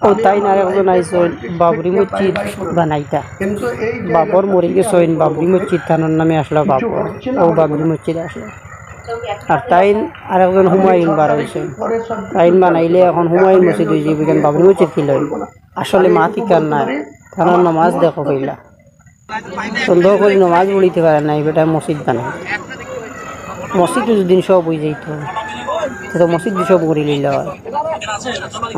ও তাই না একজন আইসন বাবরি মসজিদ বানাইতা বাবর মরে গেছেন বাবরি মসজিদ থানার নামে আসলো বাবর ও বাবরি মসজিদ আসলো আর তাই আর একজন হুমায়ুন বার হয়েছে তাইন বানাইলে এখন হুমায়ুন মসজিদ হয়ে যাবে কেন বাবরি মসজিদ কি লইব আসলে মা ঠিকার নাই থানার নমাজ দেখো কইলা সন্দেহ করে নমাজ পড়িতে পারে নাই বেটা মসজিদ বানাই মসজিদ দুদিন সব হয়ে যাইত তো মসজিদ সব করে লইল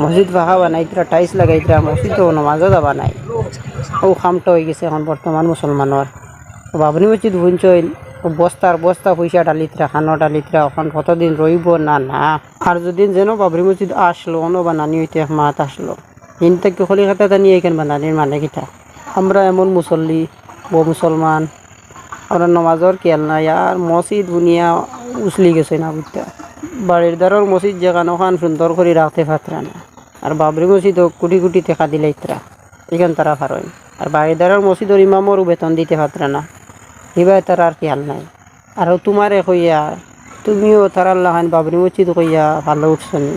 মসজিদ ফাঁকা বানাইতরা টাইলস লাগাইতরা মসজিদ তো নমাজও যাবা নাই ও খামটা হয়ে গেছে এখন বর্তমান মুসলমানের বাবরি মসজিদ বুঝছেন বস্তার বস্তা পয়সা ডালিতরা খানো ডালিতরা এখন কতদিন রইব না না আর যদি যেন বাবরি মসজিদ আসলো অন বানানি হইতে এক মাত আসলো হিনটাকে কলিকাতা নিয়ে এখানে বানানির মানে কিটা আমরা এমন মুসল্লি মুসলমান আমরা নমাজর খেয়াল নাই আর মসজিদ বুনিয়া উছলি গেছে না বুঝতে বাড়ির দ্বারার মসজিদ যেখানে ওখান সুন্দর করে রাখতে পারতরা না আর বাবরি মসজিদ কোটি কোটি টাকা দিলে ইতরা এখান তারা পারেন আর বাড়ির দ্বারার মসজিদর ইমামরও বেতন দিতে পারতরা না এবার তারা আর খেয়াল নাই আর তোমারে কইয়া তুমিও তারার লাহান বাবরি মসজিদ কইয়া ভালো উঠছনি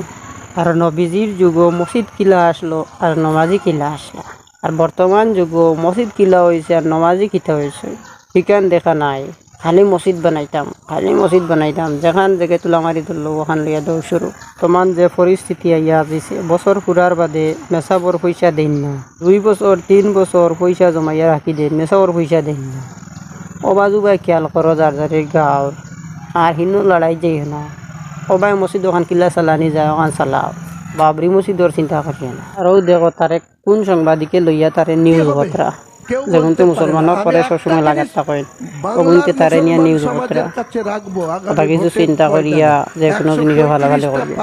আর নবীজির যুগ মসজিদ কিলা আসলো আর নমাজি কিলা আসলা আর বর্তমান যুগ মসজিদ কিলা হয়েছে আর নমাজি কিতা হয়েছে ঠিকান দেখা নাই খালি মসজিদ বানাইতাম যেখান জায়গায় তুলা মারি ধরলো ওখান লিয়া দৌড় শুরু তোমার যে পরিস্থিতি আইয়া দিছে বছর ফুরার বাদে মেসাবর পয়সা দেন না 2 বছর 3 বছর পয়সা জমাইয়া রাখি দেন মেসাবর পয়সা দেন না অবাজুবাই খেয়াল করো যার যারে গাঁর আর হিন্দু লড়াই যাই না সবাই মসজিদ ওখান কিলা চালানি যায় ওখান চালাও বাবরি মসজিদর চিন্তা করি না আর দেখো তারে কোন সাংবাদিকে লইয়া তারে নিউজ বতরা যেমন তো মুসলমানের পরে সবসময় লাগাত থাকে ওগুনকে তারে নিয়ে নিউজ বতরা কথা কিছু চিন্তা করিয়া যে কোনো জিনিস ভালো ভালো করবে।